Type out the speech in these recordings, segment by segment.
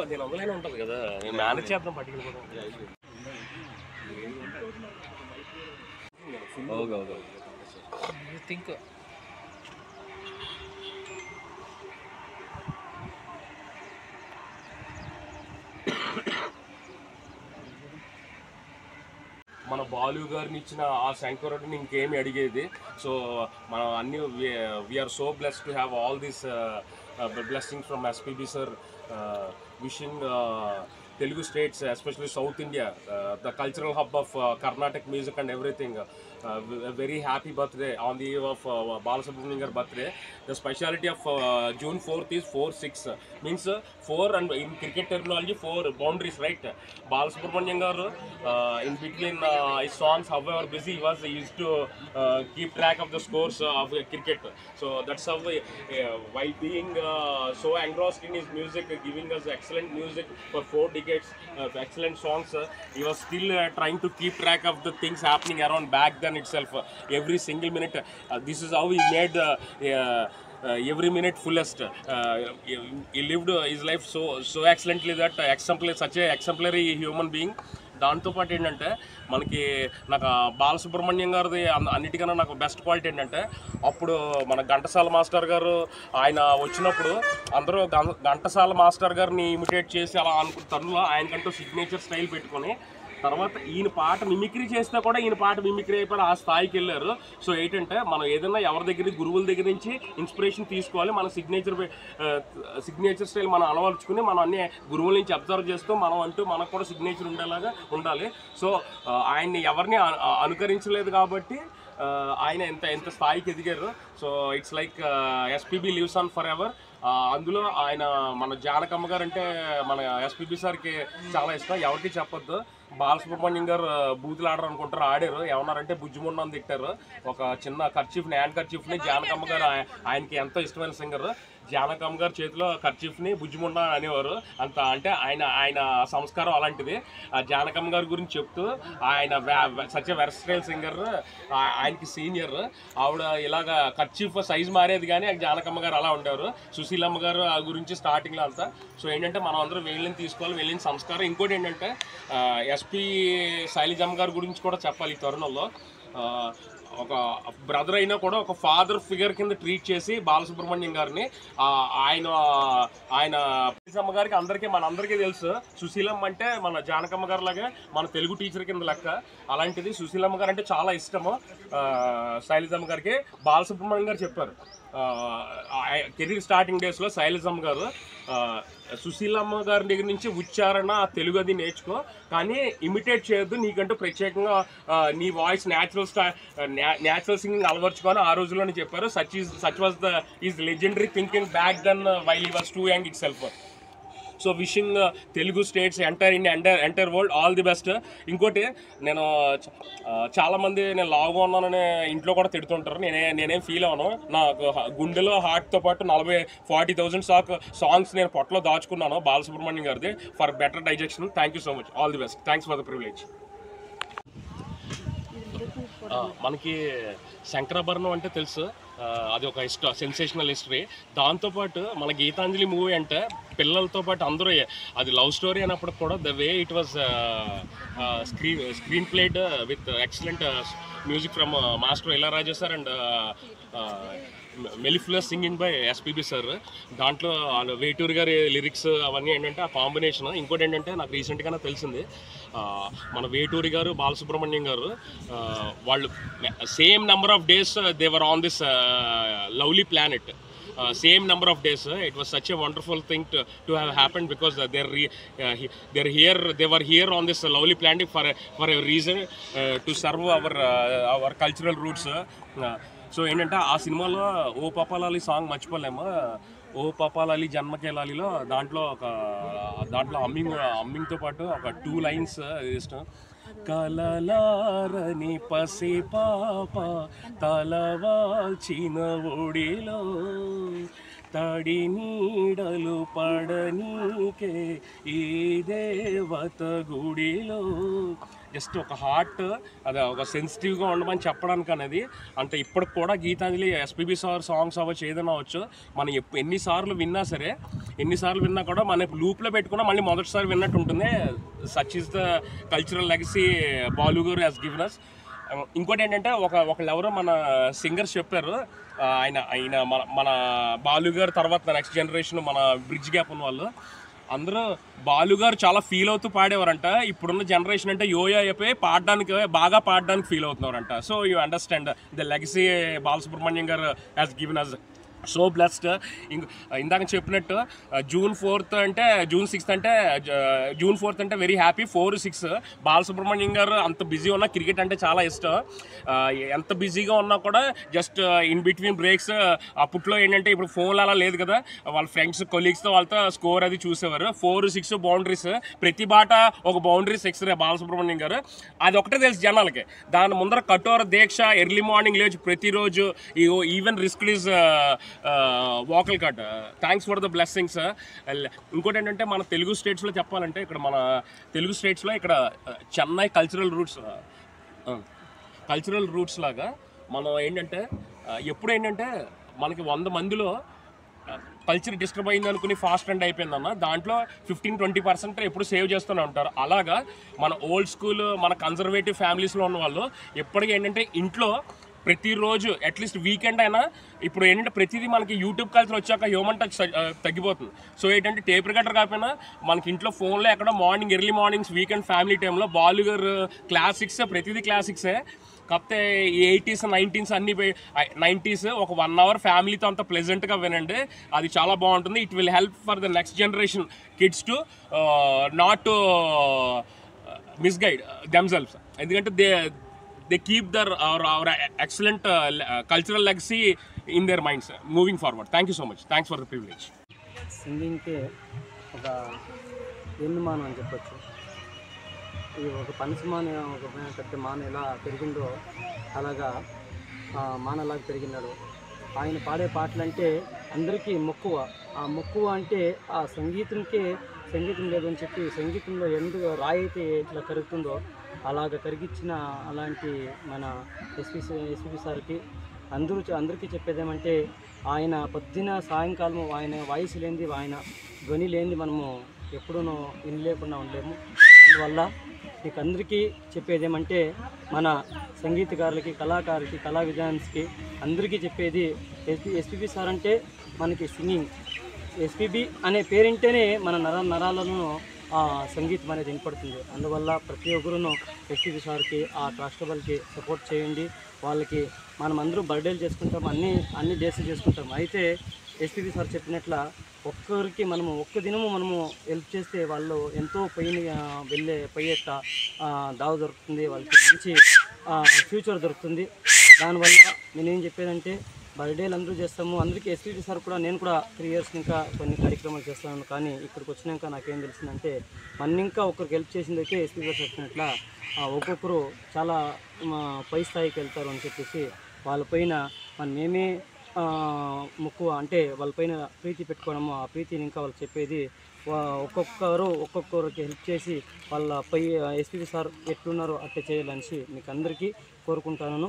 1500 ఉంటుంది కదా, మేనేజ్ చేద్దాం పట్టుకెళ్ళిపోతాం. థింక్ మన బాలు గారిని ఇచ్చిన ఆ శంకరుడిని ఇంకేమి అడిగేది. సో మనం అన్ని we are so blessed to have all this blessings from SPB sir. Wishing Telugu states, especially South India, the cultural hub of Carnatic music and everything. A very happy birthday on the eve of Balasubramanian garu birthday. The speciality of June 4th is 4-6. Means 4 and in cricket terminology 4 boundaries, right? Balasubramanian garu in between his songs, however busy he was, he used to keep track of the scores of cricket. So that's how while being so engrossed in his music, giving us excellent music for 4 decades, excellent songs, he was still trying to keep track of the things happening around back then itself, every single minute. This is how he made every minute fullest. He lived his life so excellently that such a exemplary human being. దాంతోపాటు ఏంటంటే మనకి నాకు బాలసుబ్రహ్మణ్యం గారిది అన్నిటికన్నా నాకు best quality ఏంటంటే, అప్పుడు మన ఘంటసాల మాస్టర్ గారు ఆయన వచ్చినప్పుడు అందరూ ఘంటసాల మాస్టర్ గారిని ఇమిటేట్ చేసి అలా అనుకుంటారు, ఆయనకంటూ సిగ్నేచర్ స్టైల్ పెట్టుకొని తర్వాత ఈయన పాట మిమిక్రీ చేస్తే కూడా ఈయన పాట మిమిక్రీ అయిపోయి ఆ స్థాయికి వెళ్ళారు. సో ఏంటంటే మనం ఏదైనా ఎవరి దగ్గర గురువుల దగ్గర నుంచి ఇన్స్పిరేషన్ తీసుకోవాలి, మన సిగ్నేచర్ స్టైల్ మనం అలవర్చుకుని మనం అన్ని గురువుల నుంచి అబ్జర్వ్ చేస్తూ మనం అంటూ మనకు కూడా సిగ్నేచర్ ఉండేలాగా ఉండాలి. సో ఆయన్ని ఎవరిని అనుకరించలేదు కాబట్టి ఆయన ఎంత స్థాయికి ఎదిగారు. So it's like SPB lives on for ever. అందులో ఆయన మన జానకమ్మ గారు అంటే మన ఎస్పీబీ సార్కి చాలా ఇష్టం, ఎవరికి చెప్పొద్దు. బాలసుబ్రహ్మణ్యం గారు బూతులు ఆడరు అనుకుంటారు, ఆడారు. ఏమన్నారంటే బుజ్జిముండని తిట్టారు. ఒక చిన్న కర్చీఫ్ని, హ్యాండ్ కర్చీఫ్ని జానకమ్మ గారు ఆయనకి ఎంతో ఇష్టమైన సింగర్, జానకమ్మ గారి చేతిలో కర్చీఫ్ని బుజ్జిముండ అనేవారు. అంత అంటే ఆయన సంస్కారం అలాంటిది. జానకమ్మ గారి గురించి చెప్తూ ఆయన సచ్ ఎ వెర్సటైల్ సింగర్, ఆయనకి సీనియర్. ఆవిడ ఇలాగ కర్చీఫ్ సైజ్ మారేది కానీ జానకమ్మ గారు అలా ఉండేవారు. సుశీలమ్మ గారు ఆ గురించి స్టార్టింగ్లో అంతా. సో ఏంటంటే మనం అందరూ వీళ్ళని తీసుకోవాలి, వీళ్ళని సంస్కారం. ఇంకోటి ఏంటంటే ఎస్పీ శైలజమ్మ గారి గురించి కూడా చెప్పాలి. ఈ తరుణంలో ఒక బ్రదర్ అయినా కూడా ఒక ఫాదర్ ఫిగర్ కింద ట్రీట్ చేసి బాలసుబ్రహ్మణ్యం గారిని ఆయన సుశీలమ్మ గారికి మనందరికీ తెలుసు. సుశీలమ్మ అంటే మన జానకమ్మ గారు లాగా మన తెలుగు టీచర్ కింద లెక్క. అలాంటిది సుశీలమ్మ గారు అంటే చాలా ఇష్టము శైలజమ్మ గారికి. బాలసుబ్రహ్మణ్యం గారు చెప్పారు కెరీర్ స్టార్టింగ్ డేస్లో శైలజమ్మ గారు సుశీలమ్మ గారి దగ్గర నుంచి ఉచ్చారణ తెలుగు అది నేర్చుకో, కానీ ఇమిటేట్ చేయొద్దు, నీకంటూ ప్రత్యేకంగా నీ వాయిస్ న్యాచురల్ సింగింగ్ అలవర్చుకొని ఆ రోజుల్లోనే చెప్పారు. Such was is legendary thinking back then while he was too young itself. So wishing Telugu states entire world all the best. ఇంకోటి నేను చాలామంది నేను లావుగా ఉన్నానని ఇంట్లో కూడా తిడుతుంటారు. నేనేం ఫీల్ అవ్వను. నాకు గుండెలో హార్ట్తో పాటు 40,000 సాంగ్స్ నేను పొట్టలో దాచుకున్నాను బాలసుబ్రహ్మణ్యం గారిది for better digestion. Thank you so much, all the best, thanks for the privilege. మనకి శంకరాభరణం అంటే తెలుసు, అది ఒక సెన్సేషనల్ హిస్టరీ. దాంతోపాటు మన గీతాంజలి మూవీ అంటే పిల్లలతో పాటు అందరూ అది లవ్ స్టోరీ అయినప్పుడు కూడా the way it was screen played with excellent music from master Ilaiyaraaja sir and mellifluous singing by SPB sir. దాంట్లో వేటూరి గారి లిరిక్స్ అవన్నీ ఏంటంటే ఆ కాంబినేషన్. ఇంకోటి ఏంటంటే నాకు రీసెంట్గానే తెలిసింది, మన వేటూరి గారు బాలసుబ్రహ్మణ్యం గారు వాళ్ళు same number of days they were on this lovely planet. Same number of days. It was such a wonderful thing to have happened because they were here on this lovely planet for a reason, to serve our cultural roots. So ఏంటంటే ఆ సినిమాలో ఓ పాపాలాలి song మర్చిపోలేము. ఓ పాపాలాలి జన్మకేలాలిలో దాంట్లో అమ్మింగ్తో పాటు ఒక 2 lines ఇష్టం. కలలారని పసి పాప తలవాల్చిన ఒడిలో తడి నీడలు పడనీకే ఈ దేవత గుడిలో జస్ట్ ఒక హార్ట్ అది ఒక సెన్సిటివ్గా ఉండమని చెప్పడానికి అనేది. అంటే ఇప్పటికి కూడా గీతాంజలి ఎస్పీబీ సాంగ్స్ అవ్వచ్చు, ఏదైనా అవ్వచ్చు, మనం ఎన్నిసార్లు విన్నా కూడా మన లూప్లో పెట్టుకున్నా మళ్ళీ మొదటిసారి విన్నట్టు ఉంటుంది. Such is the cultural legacy Balu గారు హ్యాస్ గివెన్ అస్. ఇంకోటి ఏంటంటే ఒకళ్ళు ఎవరో మన సింగర్స్ చెప్పారు, ఆయన మన బాలు గారు తర్వాత నెక్స్ట్ జనరేషన్ మన బ్రిడ్జ్ గ్యాప్ ఉన్న వాళ్ళు అందరూ బాలు గారు చాలా ఫీల్ అవుతూ పాడేవారంట. ఇప్పుడున్న జనరేషన్ అంటే యోయో అయిపోయి బాగా పాడడానికి ఫీల్ అవుతున్నారంట. So you understand the legacy Balasubrahmanyam గారు has given us so blessed. ఇందాక చెప్పినట్టు జూన్ 4th అంటే జూన్ 6th అంటే జూన్ 4th అంటే వెరీ హ్యాపీ. 4-6 బాలసుబ్రహ్మణ్యం గారు అంత బిజీ ఉన్నా క్రికెట్ అంటే చాలా ఇష్టం. ఎంత బిజీగా ఉన్నా కూడా జస్ట్ ఇన్ బిట్వీన్ బ్రేక్స్ అప్పట్లో ఏంటంటే ఇప్పుడు ఫోన్లు అలా లేదు కదా, వాళ్ళ ఫ్రెండ్స్ కొలీగ్స్తో వాళ్ళతో స్కోర్ అది చూసేవారు. 4-6 బౌండరీస్, ప్రతి బాట ఒక బౌండరీ సిక్సరే బాలసుబ్రహ్మణ్యం గారు. అది ఒకటే తెలుసు జనాలకి. దాని ముందర కఠోర దీక్ష, ఎర్లీ మార్నింగ్ లేచి ప్రతిరోజు even risk is vocal cut. Thanks for the blessings. ఇంకోటి ఏంటంటే మన తెలుగు స్టేట్స్లో చెప్పాలంటే ఇక్కడ మన తెలుగు స్టేట్స్లో ఇక్కడ చెన్నై కల్చరల్ రూట్స్ లాగా మనం ఏంటంటే ఎప్పుడు ఏంటంటే మనకి 100 మందిలో కల్చర్ డిస్టర్బ్ అయింది అనుకుని ఫాస్ట్ ట్రెండ్ అయిపోయిందన్న, దాంట్లో 15-20% ఎప్పుడు సేవ్ చేస్తూనే ఉంటారు. అలాగా మన ఓల్డ్ స్కూల్ మన కన్జర్వేటివ్ ఫ్యామిలీస్లో ఉన్న వాళ్ళు ఎప్పటికీ ఏంటంటే ఇంట్లో ప్రతిరోజు అట్లీస్ట్ వీకెండ్ అయినా, ఇప్పుడు ఏంటంటే ప్రతిదీ మనకి యూట్యూబ్ కల్చర్ వచ్చాక హ్యూమన్ టచ్ తగ్గిపోతుంది. సో ఏంటంటే టేప్ రికార్డర్ కాకపోయినా మనకి ఇంట్లో ఫోన్లో ఎక్కడ ఎర్లీ మార్నింగ్స్ వీకెండ్ ఫ్యామిలీ టైంలో బాలు గారు క్లాసిక్స్, ప్రతిదీ క్లాసిక్సే. కాకపోతే 80s 90s అన్ని 90s ఒక 1 hour ఫ్యామిలీతో అంత ప్లెజెంట్గా వినండి, అది చాలా బాగుంటుంది. It will help for the next generation kids to not to misguide themselves. ఎందుకంటే they keep our excellent cultural legacy in their minds moving forward. Thank you so much. Thanks for the privilege. సింగింగ్కి ఒక ఎన్నుమానం అని చెప్పచ్చు. ఇది ఒక పనసమాన, ఒక పెద్ద మాన ఎలా పెరిగిందో అలాగా మానలాగా పెరిగినాడు. ఆయన పాడే పాటలు అంటే అందరికీ మక్కువ. ఆ మక్కువ అంటే ఆ సంగీతం లేదని చెప్పి సంగీతంలో ఎందుకు రాయి అయితే ఇట్లా కరుగుతుందో అలాగ కరిగించిన అలాంటి మన ఎస్పీ సార్కి అందరికీ చెప్పేదేమంటే, ఆయన పొద్దున సాయంకాలం ఆయన వాయిస్ లేనిది, ఆయన ధ్వని లేనిది మనము ఎప్పుడూ వినలేకుండా ఉండలేము. అందువల్ల మీకు అందరికీ చెప్పేదేమంటే, మన సంగీతకారులకి, కళాకారులకి, కళా విద్వాంసుకి అందరికీ చెప్పేది, ఎస్పీబీ సార్ అంటే మనకి సింగింగ్. ఎస్పీబీ అనే పేరింటేనే మన నరాలను సంగీతం అనేది వినపడుతుంది. అందువల్ల ప్రతి ఒక్కరును ఎస్పీబీ సార్కి, ఆ ట్రస్టబుల్కి సపోర్ట్ చేయండి. వాళ్ళకి మనం అందరూ బర్త్డేలు చేసుకుంటాం, అన్ని డేస్ చేసుకుంటాం. అయితే ఎస్పీబీ సార్ చెప్పినట్ల ఒక్కరికి ఒక్క దినము మనము హెల్ప్ చేస్తే వాళ్ళు ఎంతో పోయేట దావ దొరుకుతుంది, వాళ్ళకి మంచి ఫ్యూచర్ దొరుకుతుంది. దానివల్ల నేనేం చెప్పేదంటే, బర్త్డేలు అందరూ చేస్తాము, అందరికీ ఎస్పీబీ సార్ కూడా, నేను కూడా 3 years ఇంకా కొన్ని కార్యక్రమాలు చేస్తాను. కానీ ఇక్కడికి వచ్చినాక నాకేం తెలిసిందంటే, ఇంకా ఒకరికి హెల్ప్ చేసిందైతే ఎస్పీబీ సార్ చెప్పినట్ల ఒక్కొక్కరు చాలా పై స్థాయికి వెళ్తారు అని చెప్పేసి వాళ్ళపైన మేమే మక్కువ అంటే వాళ్ళపైన ప్రీతి పెట్టుకోవడము. ఆ ప్రీతిని ఇంకా వాళ్ళు చెప్పేది, ఒక్కొక్కరికి హెల్ప్ చేసి వాళ్ళ ఎస్పీబీ సార్ ఎట్లున్నారో అట్లా చేయాలని మీకు అందరికీ కోరుకుంటాను.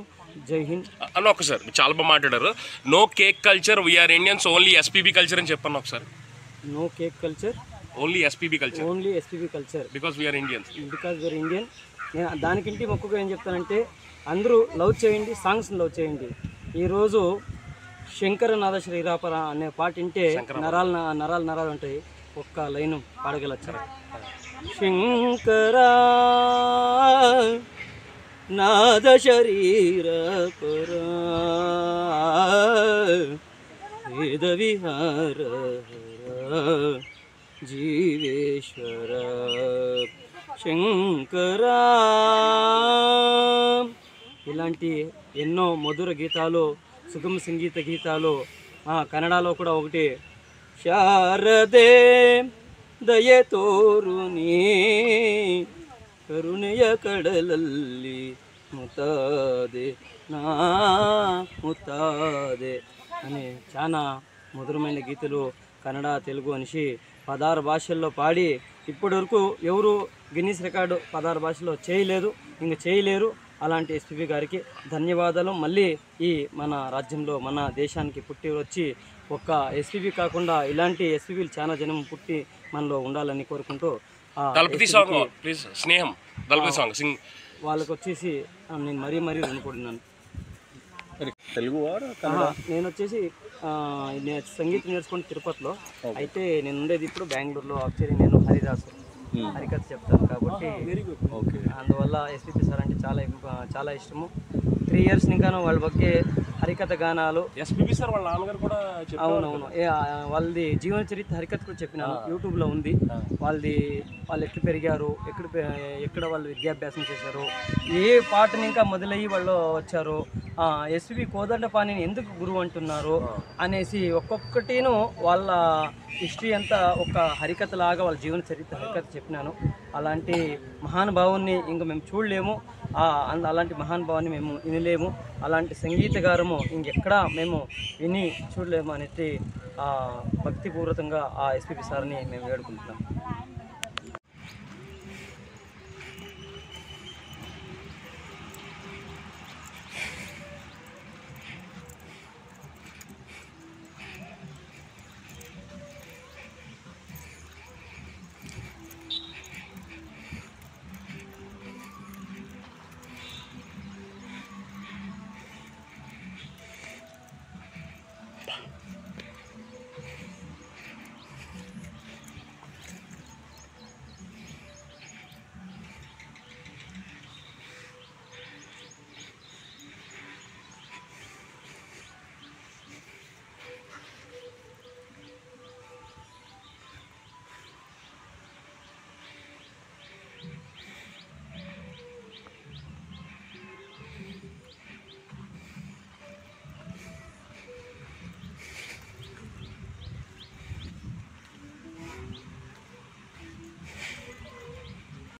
జై హింద్. అన్న ఒకసారి చాలా బాగా మాట్లాడారు. No cake culture, we are Indians, only SPB culture అని చెప్పాను ఒకసారి. No cake culture, only SPB culture, because we are Indians. నేను దానికింటి మొక్కుగా ఏం చెప్తానంటే, అందరూ లవ్ చేయండి, సాంగ్స్ని లవ్ చేయండి. ఈరోజు శంకర నాద శ్రీరాపర అనే పాట వింటే నరాలు ఉంటాయి. ఒక్క లైను పాడగలచ్చారు. శంకర నాద శరీరపర వేద విహార జీవేశ్వర శంకరా. ఇలాంటి ఎన్నో మధుర గీతాలు, సుగమ సంగీత గీతాలు కన్నడలో కూడా ఒకటి, శారదే ದಯ ತೋರು ನೀ ಕರುಣೆಯ ಕಡಲಲ್ಲಿ ಮುತಾದೆ నా ముతాదే అని చాలా మధురమైన గీతలు కన్నడ తెలుగు అనేసి 16 భాషల్లో పాడి ఇప్పటి వరకు ఎవరు గిన్నీస్ రికార్డు 16 భాషలో చేయలేదు, ఇంకా చేయలేరు. అలాంటి ఎస్పీబీ గారికి ధన్యవాదాలు. మళ్ళీ ఈ మన రాజ్యంలో మన దేశానికి పుట్టి వచ్చి ఒక్క ఎస్పీబీ కాకుండా ఇలాంటి ఎస్పీబీలు చాలా జనం పుట్టి మనలో ఉండాలని కోరుకుంటూ స్నేహం వాళ్ళకి వచ్చేసి నేను మరీ అనుకుంటున్నాను. తెలుగు నేను వచ్చేసి సంగీతం నేర్చుకుని తిరుపతిలో, అయితే నేను ఉండేది ఇప్పుడు బెంగళూరులో. యాక్చువల్లీ నేను హరికథ చెప్తాను కాబట్టి అందువల్ల ఎస్పీబీ సార్ అంటే చాలా ఇష్టము. 3 ఇయర్స్ ఇంకాను వాళ్ళ ಬಗ್ಗೆ హరికథ గానాలు. ఎస్పీబీ సార్ వాళ్ళ నాన్నగారు కూడా అవునవును, వాళ్ళది జీవన చరిత్ర హరికథ కూడా చెప్పినాను, యూట్యూబ్లో ఉంది. వాళ్ళు ఎక్కడ పెరిగారు, ఎక్కడ వాళ్ళు విద్యాభ్యాసం చేశారు, ఏ పాటని ఇంకా మొదలయ్యి వాళ్ళు వచ్చారు, ఎస్పీబీ కోదండపాణిని ఎందుకు గురువు అంటున్నారు అనేసి ఒక్కొక్కటిను వాళ్ళ హిస్టరీ అంతా ఒక హరికథ లాగా వాళ్ళ జీవన చరిత్ర హరికథ చెప్పినాను. అలాంటి మహానుభావుని ఇంకా మేము చూడలేము, అలాంటి మహానుభావాన్ని మేము వినలేము, అలాంటి సంగీతగారము ఇంకెక్కడా మేము విని చూడలేము అనేది భక్తిపూర్వకంగా ఆ ఎస్పీబీ సార్ని మేము వేడుకుంటున్నాం.